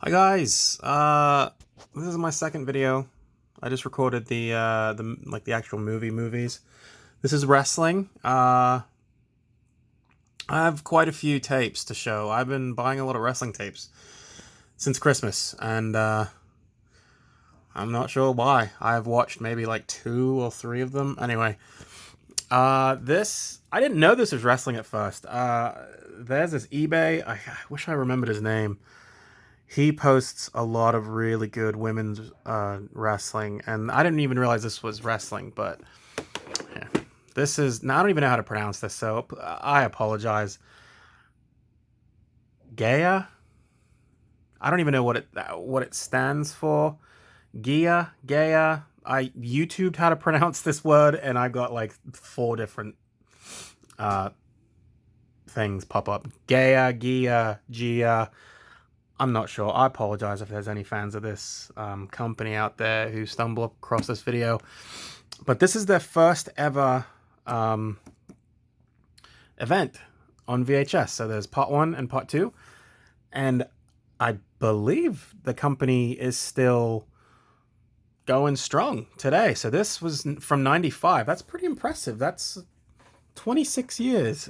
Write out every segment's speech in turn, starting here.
Hi guys, this is my second video. I just recorded the actual movies. This is wrestling. I have quite a few tapes to show. I've been buying a lot of wrestling tapes since Christmas, and I'm not sure why. I've watched maybe like 2 or 3 of them. Anyway, this I didn't know this was wrestling at first. There's this eBay. I wish I remembered his name. He posts a lot of really good women's wrestling, and I didn't even realize this was wrestling, but yeah. This is, now I don't even know how to pronounce this, so I apologize. Gaia? I don't even know what it stands for. Gaia. I YouTubed how to pronounce this word, and I got like 4 different things pop up. Gaia, Gia. I'm not sure. I apologize if there's any fans of this company out there who stumble across this video. But this is their first ever event on VHS. So there's part 1 and part 2. And I believe the company is still going strong today. So this was from 95. That's pretty impressive. That's 26 years.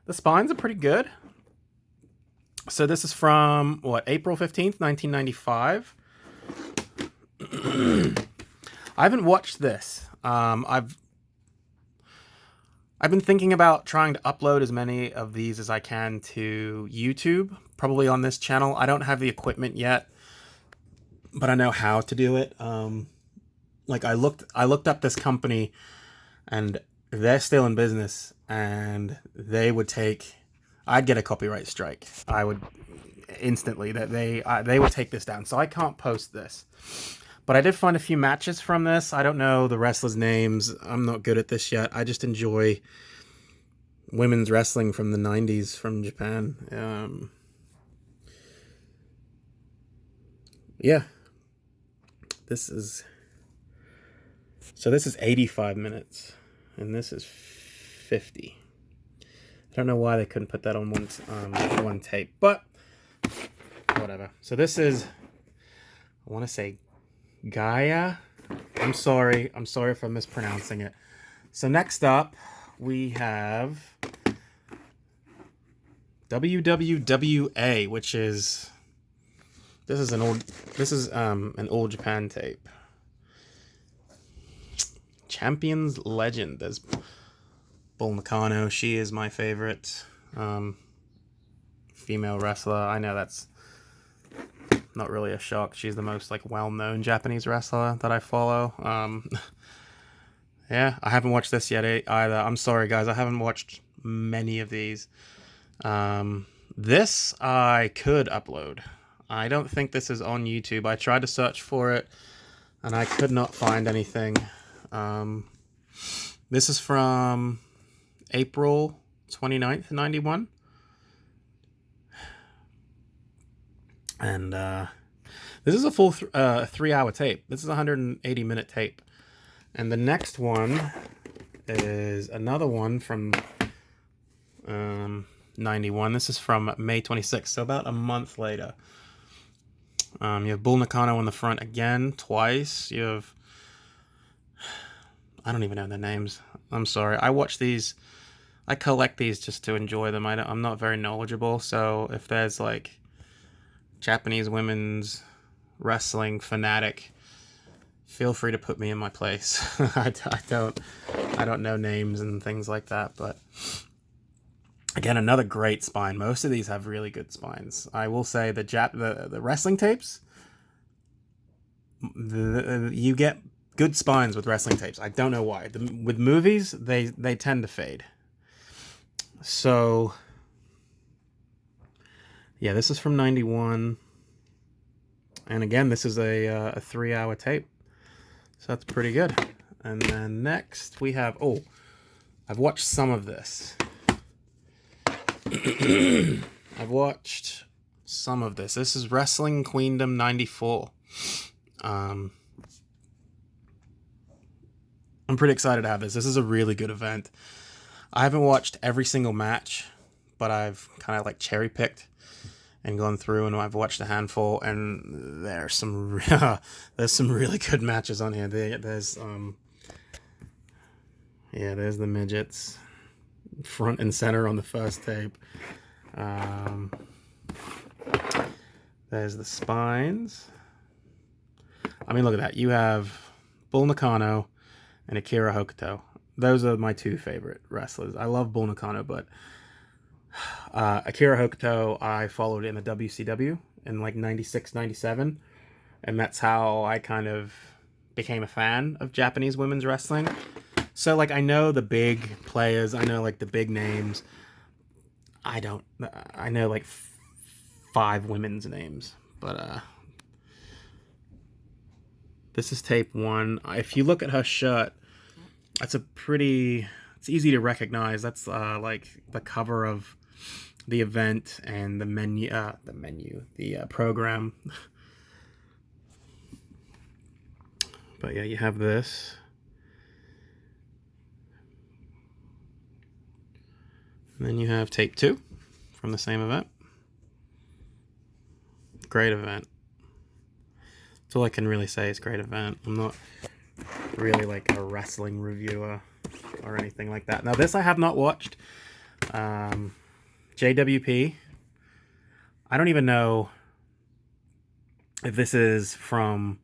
The spines are pretty good. So this is from, what, April 15th, 1995. I haven't watched this. I've been thinking about trying to upload as many of these as I can to YouTube, probably on this channel. I don't have the equipment yet, but I know how to do it. Like I looked up this company, and they're still in business, and they would take, I'd get a copyright strike. I would instantly, that they would take this down. So I can't post this. But I did find a few matches from this. I don't know the wrestlers' names. I'm not good at this yet. I just enjoy women's wrestling from the 90s from Japan. Yeah. This is 85 minutes, and this is 50. I don't know why they couldn't put that on one tape, but whatever. So this is, I want to say Gaia. I'm sorry if I'm mispronouncing it. So next up we have WWWA, which is, this is an old Japan tape. Champions Legend. There's Bull Nakano. She is my favorite female wrestler. I know that's not really a shock. She's the most like well-known Japanese wrestler that I follow. Yeah, I haven't watched this yet either. I'm sorry, guys. I haven't watched many of these. This I could upload. I don't think this is on YouTube. I tried to search for it, and I could not find anything. This is from April 29th, 91. And this is a full 3-hour tape. This is a 180-minute tape. And the next one is another one from 91. This is from May 26th, so about a month later. You have Bull Nakano on the front again, twice. You have, I don't even know their names. I'm sorry. I watch these. I collect these just to enjoy them. I'm not very knowledgeable, so if there's like Japanese women's wrestling fanatic, feel free to put me in my place. I don't know names and things like that, but again, another great spine. Most of these have really good spines. I will say the wrestling tapes, you get good spines with wrestling tapes. I don't know why. With movies, they tend to fade. So yeah, this is from 91. And again, this is a 3-hour tape. So that's pretty good. And then next we have, I've watched some of this. I've watched some of this. This is Wrestling Queendom 94. I'm pretty excited to have this. This is a really good event. I haven't watched every single match, but I've kind of like cherry picked and gone through, and I've watched a handful, and there's some really good matches on here. There's the midgets front and center on the first tape. There's the spines. I mean, look at that. You have Bull Nakano and Akira Hokuto. Those are my two favorite wrestlers. I love Bull Nakano, but Akira Hokuto I followed in the WCW in like 96, 97. And that's how I kind of became a fan of Japanese women's wrestling. So, like, I know the big players. I know, like, the big names. I know, like, 5 women's names. But, this is tape 1. If you look at her shirt, it's easy to recognize. That's, like, the cover of the event and the program. But, yeah, you have this. And then you have tape 2 from the same event. Great event. That's all I can really say is great event. I'm not really like a wrestling reviewer or anything like that. Now this I have not watched. JWP. I don't even know if this is from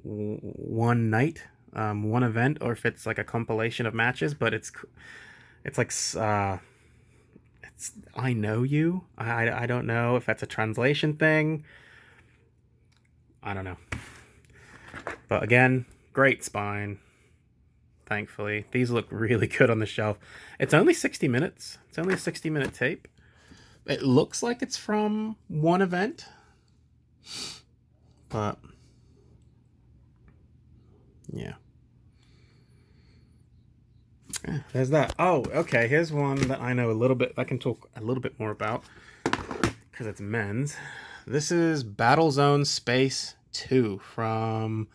one night, one event, or if it's like a compilation of matches, but it's like it's I Know You. I don't know if that's a translation thing. I don't know. But again, great spine. Thankfully, these look really good on the shelf. It's only 60 minutes. It's only a 60-minute tape. It looks like it's from one event, but yeah. There's that. Oh, okay. Here's one that I know a little bit. I can talk a little bit more about because it's men's. This is Battle Zone Space 2 from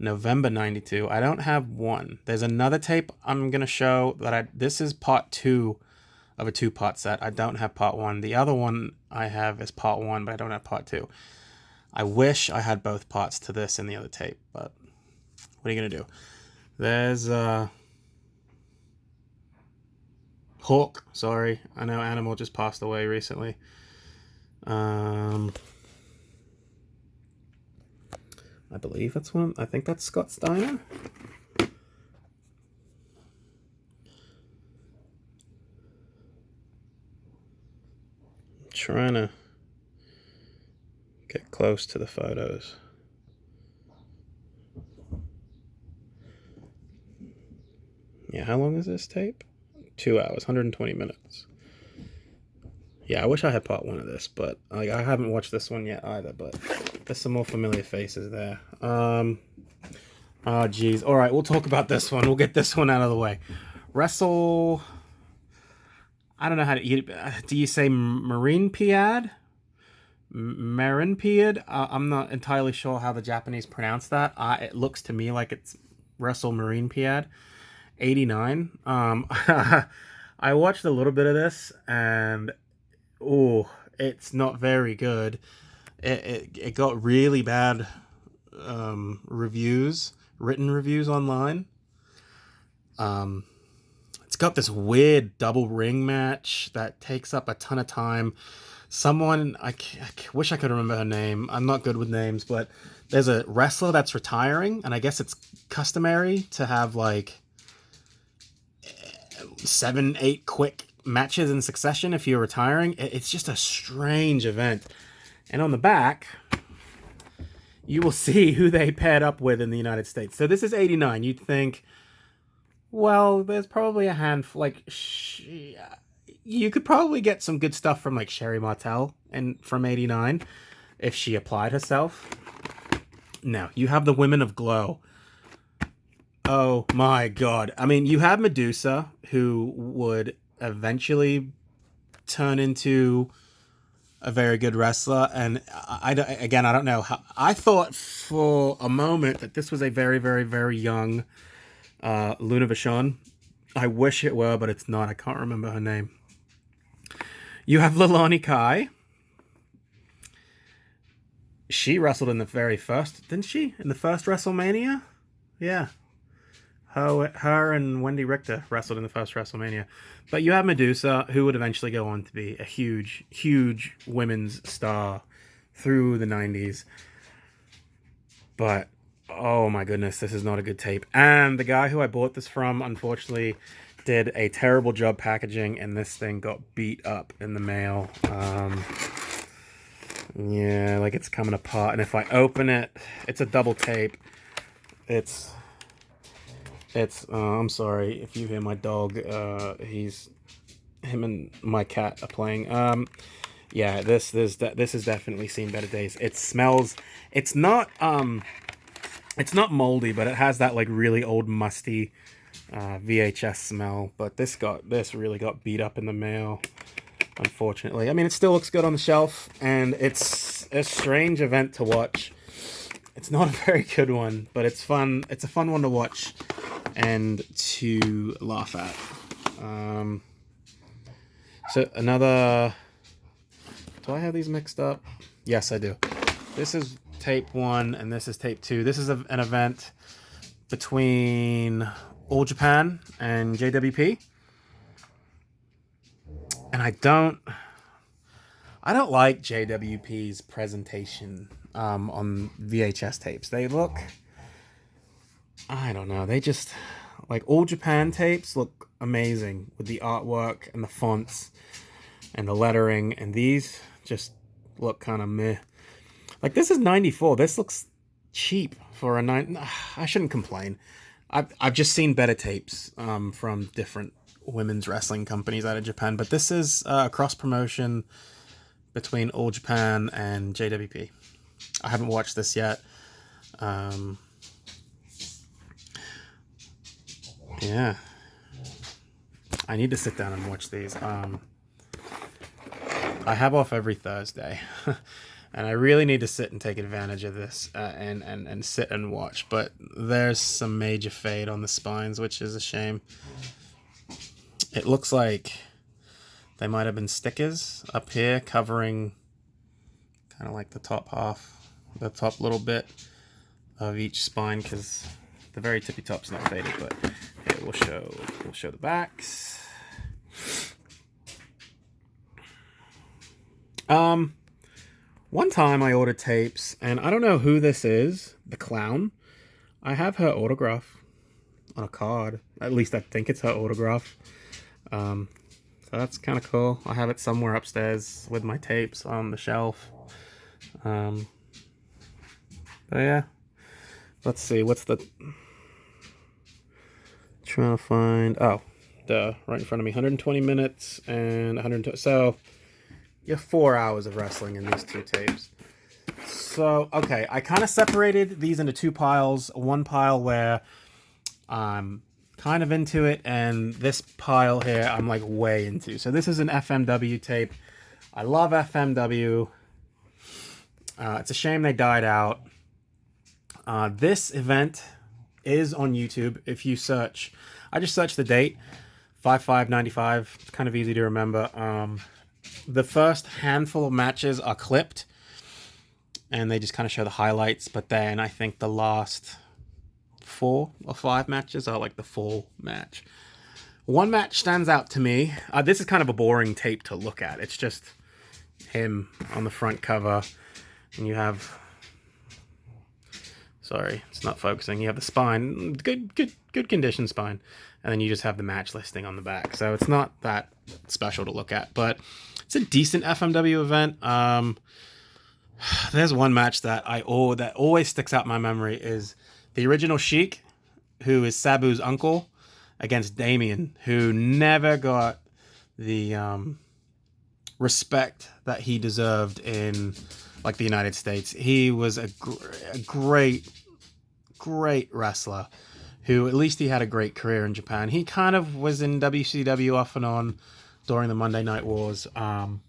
November 92. I don't have one. There's another tape I'm going to show that this is part 2 of a 2-part set. I don't have part 1. The other one I have is part 1, but I don't have part 2. I wish I had both parts to this in the other tape, but what are you going to do? There's Hawk, sorry. I know Animal just passed away recently. I believe that's one. I think that's Scott Steiner. I'm trying to get close to the photos. Yeah, how long is this tape? 2 hours, 120 minutes. Yeah, I wish I had part 1 of this, but like I haven't watched this one yet either, but there's some more familiar faces there. Oh geez. All right, we'll talk about this one. We'll get this one out of the way. Wrestle. I don't know how to. Do you say Marinepiad? Marinepiad? I'm not entirely sure how the Japanese pronounce that. It looks to me like it's Wrestle Marinepiad. 89. I watched a little bit of this, and it's not very good. It got really bad reviews, written reviews online. It's got this weird double ring match that takes up a ton of time. Someone, I wish I could remember her name. I'm not good with names, but there's a wrestler that's retiring, and I guess it's customary to have like 7-8 quick matches in succession if you're retiring. It's just a strange event. And on the back, you will see who they paired up with in the United States. So this is 89. You'd think, well, there's probably a handful. Like, you could probably get some good stuff from like Sherry Martel and from 89 if she applied herself. No, you have the Women of Glow. Oh my god. I mean, you have Medusa, who would eventually turn into a very good wrestler, and I don't know how. I thought for a moment that this was a very, very, very young Luna Vachon. I wish it were, but it's not. I can't remember her name. You have Leilani Kai. She wrestled in the very first, didn't she? In the first WrestleMania? Yeah. Her and Wendy Richter wrestled in the first WrestleMania. But you have Medusa, who would eventually go on to be a huge, huge women's star through the 90s. But, oh my goodness, this is not a good tape. And the guy who I bought this from, unfortunately, did a terrible job packaging, and this thing got beat up in the mail. Yeah, like it's coming apart. And if I open it, it's a double tape. It's I'm sorry if you hear my dog. Him and my cat are playing. Yeah, this has definitely seen better days. It smells. It's not moldy, but it has that like really old musty VHS smell. But this really got beat up in the mail, unfortunately. I mean, it still looks good on the shelf, and it's a strange event to watch. It's not a very good one, but it's fun. It's a fun one to watch and to laugh at. So another... Do I have these mixed up? Yes, I do. This is tape 1, and this is tape 2. This is an event between All Japan and JWP. And I don't like JWP's presentation on VHS tapes. They look... I don't know. They just... Like, All Japan tapes look amazing with the artwork and the fonts and the lettering. And these just look kind of meh. Like, this is 94. This looks cheap for a 9... I shouldn't complain. I've just seen better tapes from different women's wrestling companies out of Japan. But this is a cross-promotion between All Japan and JWP. I haven't watched this yet. Yeah. I need to sit down and watch these. I have off every Thursday. And I really need to sit and take advantage of this and sit and watch. But there's some major fade on the spines, which is a shame. It looks like they might have been stickers up here covering kind of like the top half, the top little bit of each spine, because the very tippy top's not faded. But here, we'll show the backs. One time I ordered tapes, and I don't know who this is, the clown. I have her autograph on a card. At least I think it's her autograph. So that's kind of cool. I have it somewhere upstairs with my tapes on the shelf. But yeah. Let's see, what's the... Trying to find... Oh, duh, right in front of me. 120 minutes and 120... So... You have 4 hours of wrestling in these two tapes. So, okay, I kind of separated these into two piles. One pile where I'm kind of into it, and this pile here I'm like way into. So this is an FMW tape. I love FMW. It's a shame they died out. This event is on YouTube. If you search, I just searched the date, 5/5/95. It's kind of easy to remember. The first handful of matches are clipped, and they just kind of show the highlights. But then I think the last 4 or 5 matches are like the full match. One match stands out to me. This is kind of a boring tape to look at. It's just him on the front cover, and you have... Sorry, it's not focusing. You have the spine, good condition spine, and then you just have the match listing on the back. So it's not that special to look at, but it's a decent FMW event. There's one match that that always sticks out in my memory is the original Sheik, who is Sabu's uncle, against Damien, who never got the respect that he deserved in like the United States. He was a great wrestler who, at least he had a great career in Japan. He kind of was in WCW off and on during the Monday Night Wars. Oh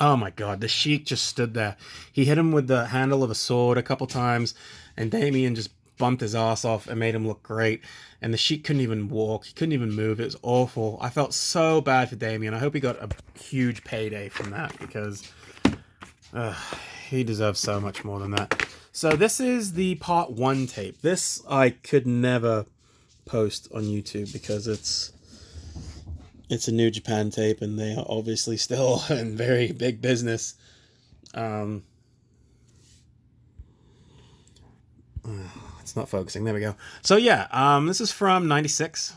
my God, the Sheik just stood there. He hit him with the handle of a sword a couple times, and Damien just bumped his ass off and made him look great. And the Sheik couldn't even walk. He couldn't even move. It was awful. I felt so bad for Damien. I hope he got a huge payday from that, because he deserves so much more than that. So this is the part 1 tape. This I could never post on YouTube because it's a New Japan tape, and they are obviously still in very big business. It's not focusing. There we go. So yeah, this is from '96,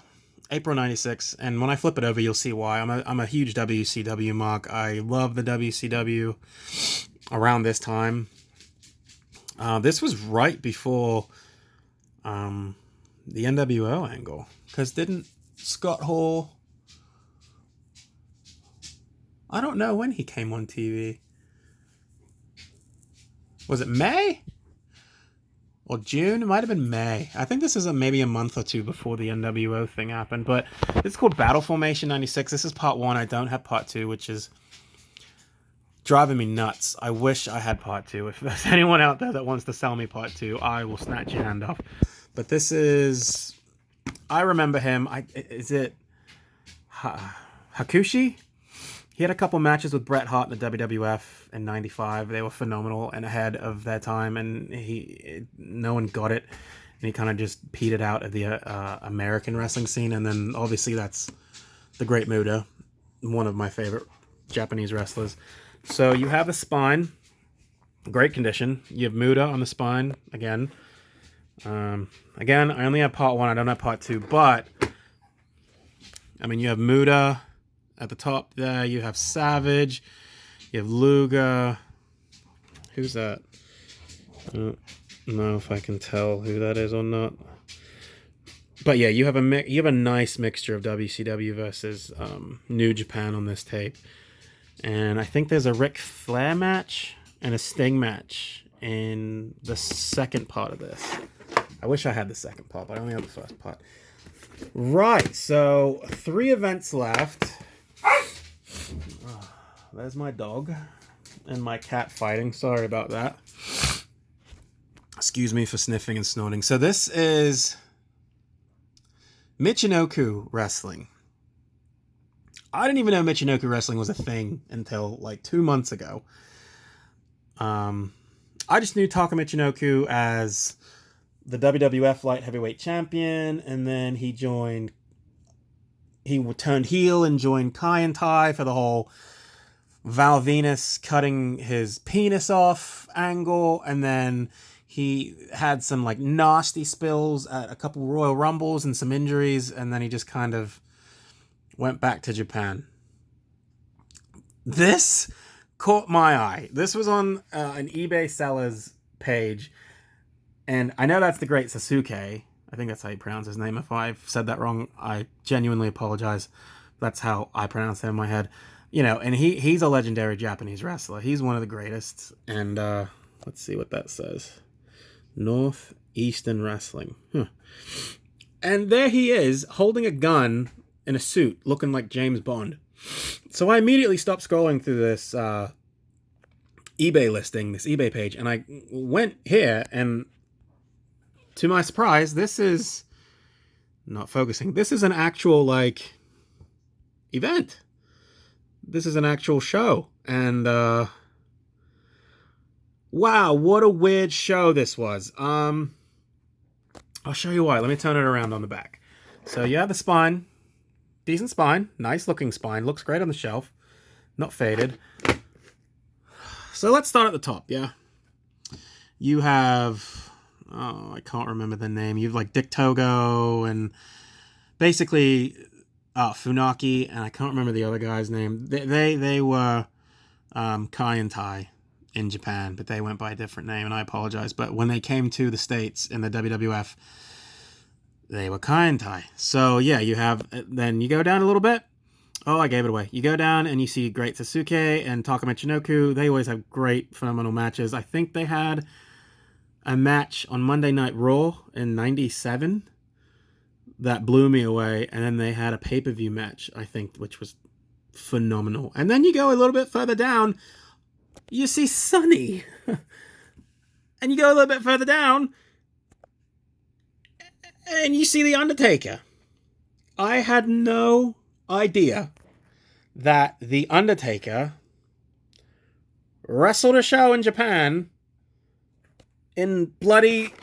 April '96, and when I flip it over, you'll see why. I'm a huge WCW mark. I love the WCW around this time. This was right before the NWO angle, because didn't Scott Hall? I don't know when he came on TV. Was it May? Or June? It might have been May. I think this is maybe a month or two before the NWO thing happened. But it's called Battle Formation 96. This is part 1. I don't have part 2, which is driving me nuts. I wish I had part 2. If there's anyone out there that wants to sell me part 2, I will snatch your hand off. But this is... I remember him. Is it Hakushi? He had a couple matches with Bret Hart in the WWF in '95. They were phenomenal and ahead of their time, and no one got it. And he kind of just petered out at the American wrestling scene. And then obviously that's the Great Muta, one of my favorite Japanese wrestlers. So you have the spine, great condition. You have Muta on the spine again. Again, I only have part 1. I don't have part 2, but I mean, you have Muta at the top there. You have Savage. You have Luger. Who's that? I don't know if I can tell who that is or not. But yeah, you have a nice mixture of WCW versus New Japan on this tape. And I think there's a Ric Flair match and a Sting match in the second part of this. I wish I had the second part, but I only have the first part. Right, so 3 events left. There's my dog and my cat fighting. Sorry about that. Excuse me for sniffing and snorting. So this is Michinoku Wrestling. I didn't even know Michinoku Wrestling was a thing until like 2 months ago. I just knew Taka Michinoku as the WWF Light Heavyweight Champion, and then he turned heel and joined Kai and Tai for the whole Val Venus cutting his penis off angle, and then he had some like nasty spills at a couple Royal Rumbles and some injuries, and then he just kind of went back to Japan. This caught my eye. This was on an eBay seller's page, and I know that's the Great Sasuke. I think that's how you pronounce his name. If I've said that wrong, I genuinely apologize. That's how I pronounce it in my head. You know, and he's a legendary Japanese wrestler. He's one of the greatest. And let's see what that says. Northeastern Wrestling. And there he is, holding a gun in a suit, looking like James Bond. So I immediately stopped scrolling through this eBay listing, this eBay page, and I went here, and to my surprise, this is not focusing. This is an actual, like, event. This is an actual show. And, wow, what a weird show this was. I'll show you why. Let me turn it around on the back. So you have the spine. Decent spine. Nice looking spine. Looks great on the shelf. Not faded. So let's start at the top, yeah? You have... oh, I can't remember the name. You have like Dick Togo and basically Funaki, and I can't remember the other guy's name. They were Kai and Tai in Japan, but they went by a different name, and I apologize. But when they came to the States in the WWF, they were Kai and Tai. So yeah, you have, then you go down a little bit. Oh, I gave it away. You go down and you see Great Sasuke and Taka Michinoku. They always have great, phenomenal matches. I think they had a match on Monday Night Raw in '97 that blew me away, and then they had a pay-per-view match, I think, which was phenomenal. And then you go a little bit further down, you see Sunny. And you go a little bit further down, And you see The Undertaker. I had no idea that The Undertaker wrestled a show in Japan in bloody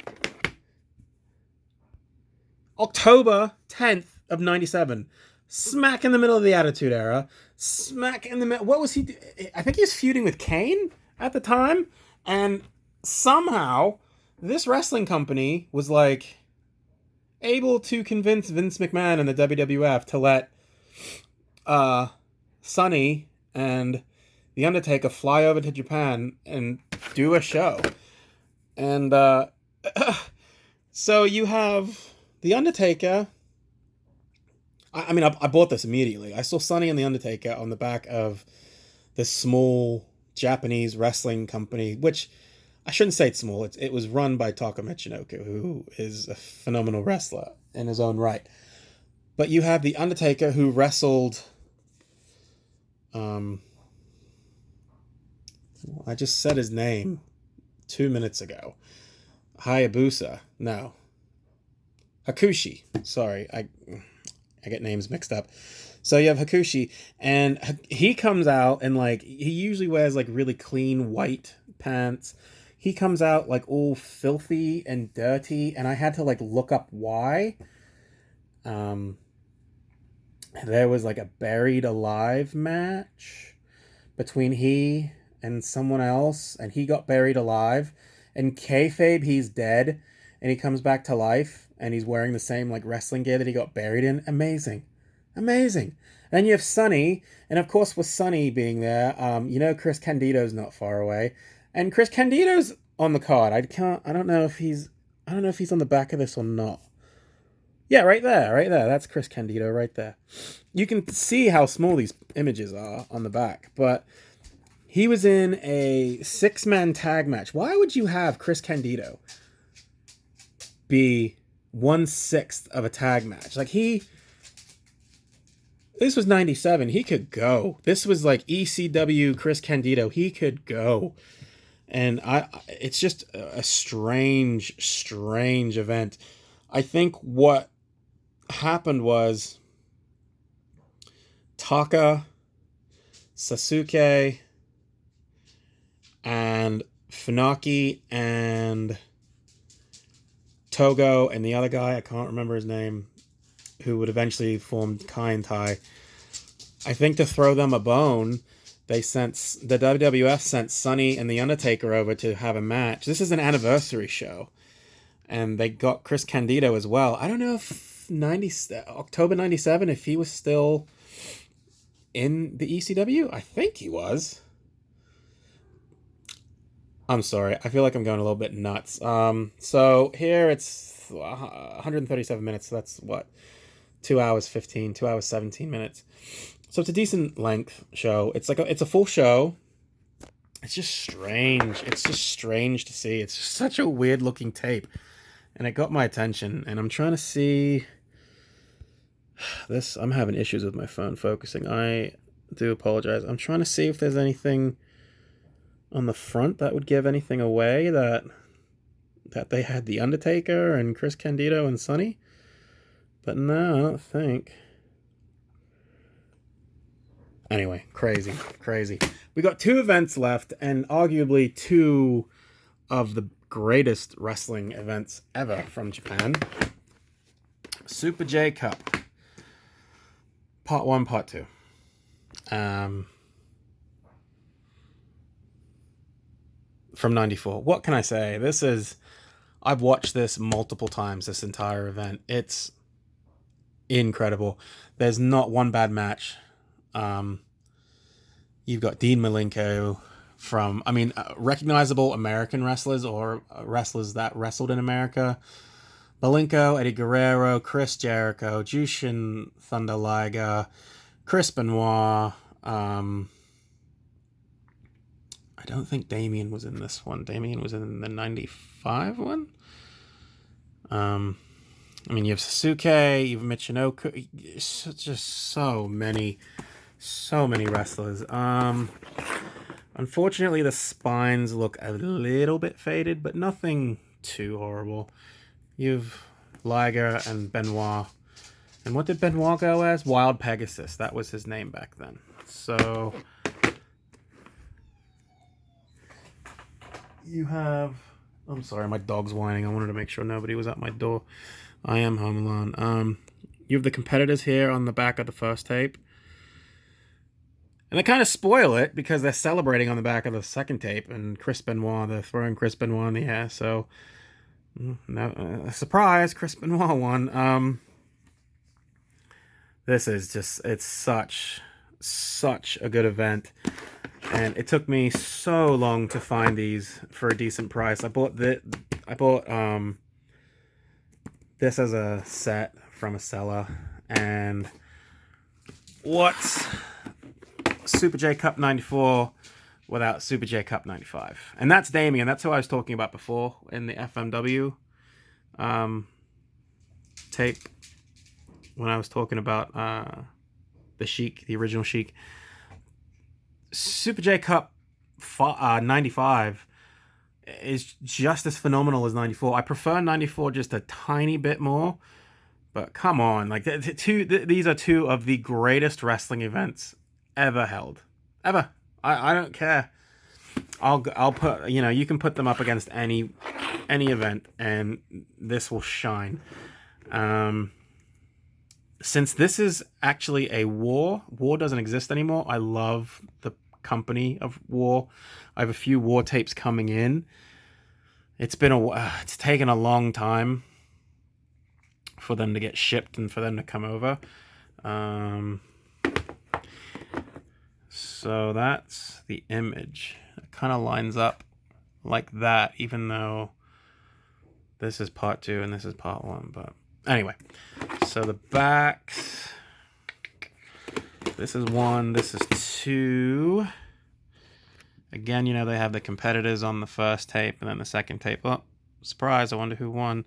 October 10th of 97. Smack in the middle of the Attitude Era. Smack in the middle. What was he? I think he was feuding with Kane at the time. And somehow, this wrestling company was like able to convince Vince McMahon and the WWF to let Sonny and The Undertaker fly over to Japan and do a show. And so you have The Undertaker. I mean, I bought this immediately. I saw Sonny and The Undertaker on the back of this small Japanese wrestling company, which I shouldn't say it's small. It was run by Taka Michinoku, who is a phenomenal wrestler in his own right. But you have The Undertaker, who wrestled... I just said his name 2 minutes ago. Hayabusa. No. Hakushi. Sorry, I get names mixed up. So you have Hakushi, and he comes out and like he usually wears like really clean white pants. He comes out like all filthy and dirty, and I had to like look up why. There was like a buried alive match between he and someone else, and he got buried alive. And kayfabe, he's dead, and he comes back to life, and he's wearing the same like wrestling gear that he got buried in. Amazing. Then you have Sonny, and of course with Sonny being there, Chris Candido's not far away, and Chris Candido's on the card. I don't know if he's on the back of this or not. Yeah, right there. That's Chris Candido right there. You can see how small these images are on the back, but he was in a 6-man tag match. Why would you have Chris Candido be 1/6 of a tag match? Like this was 97. He could go. This was like ECW Chris Candido. He could go. And it's just a strange event. I think what happened was Taka, Sasuke, and Funaki, and Togo, and the other guy, I can't remember his name, who would eventually form Kai and Tai. I think to throw them a bone, the WWF sent Sonny and The Undertaker over to have a match. This is an anniversary show, and they got Chris Candido as well. I don't know if October 97, if he was still in the ECW. I think he was. I'm sorry. I feel like I'm going a little bit nuts. So here it's 137 minutes. So that's what? 2 hours 17 minutes. So it's a decent length show. It's a full show. It's just strange. It's just strange to see. It's just such a weird looking tape. And it got my attention. And I'm trying to see this. I'm having issues with my phone focusing. I do apologize. I'm trying to see if there's anything on the front that would give anything away that they had The Undertaker and Chris Candido and Sonny. But no, I don't think. Anyway, crazy. We got 2 events left, and arguably 2 of the greatest wrestling events ever from Japan. Super J Cup. Part 1, Part 2. From 94. What can I say? I've watched this multiple times, this entire event. It's incredible. There's not one bad match. You've got Dean Malenko from, recognizable American wrestlers or wrestlers that wrestled in America. Malenko, Eddie Guerrero, Chris Jericho, Jushin Thunder Liger, Chris Benoit. I don't think Damien was in this one. Damien was in the 95 one. You have Sasuke, you have Michinoku, just so many wrestlers. Unfortunately, the spines look a little bit faded, but nothing too horrible. You've Liger, and Benoit. And what did Benoit go as? Wild Pegasus. That was his name back then. So you have... I'm sorry, my dog's whining. I wanted to make sure nobody was at my door. I am home alone. You have the competitors here on the back of the first tape. And they kind of spoil it because they're celebrating on the back of the second tape. And Chris Benoit, they're throwing Chris Benoit in the air. So, no, surprise, Chris Benoit won. This is just, it's such a good event. And it took me so long to find these for a decent price. I bought this as a set from a seller. And what's Super J Cup 94 without Super J Cup 95? And that's Damien. That's who I was talking about before in the FMW tape when I was talking about the Sheik, the original Sheik. Super J Cup 95 is just as phenomenal as 94. I prefer 94 just a tiny bit more, but come on, like these are two of the greatest wrestling events ever held, ever. I don't care. I'll put, you know, you can put them up against any event, and this will shine. Since this is actually a War doesn't exist anymore. I love the company of War. I have a few War tapes coming in. It's taken a long time for them to get shipped and for them to come over. So that's the image. It kind of lines up like that, even though this is part 2 and this is part 1. But anyway, so the backs. This is 1, this is 2. Again, you know, they have the competitors on the first tape and then the second tape. Oh, surprise, I wonder who won.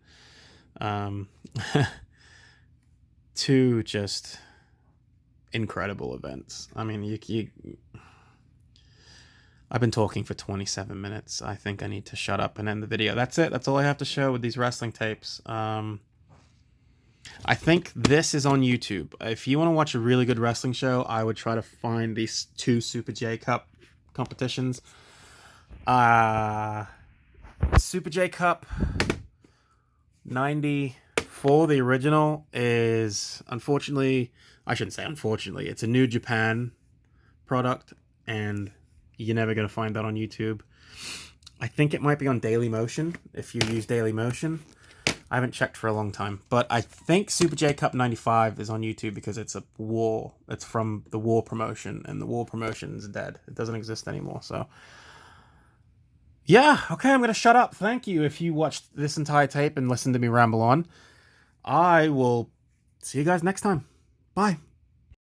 2 just incredible events. I mean, I've been talking for 27 minutes. I think I need to shut up and end the video. That's it. That's all I have to show with these wrestling tapes. I think this is on YouTube. If you want to watch a really good wrestling show, I would try to find these 2 Super J Cup competitions. Super J Cup 94, the original, is, unfortunately, I shouldn't say unfortunately, it's a New Japan product, and you're never going to find that on YouTube. I think it might be on Daily Motion, if you use Daily Motion. I haven't checked for a long time, but I think Super J Cup 95 is on YouTube because it's a War. It's from the War promotion, and the War promotion is dead. It doesn't exist anymore, so... yeah, okay, I'm going to shut up. Thank you if you watched this entire tape and listened to me ramble on. I will see you guys next time. Bye.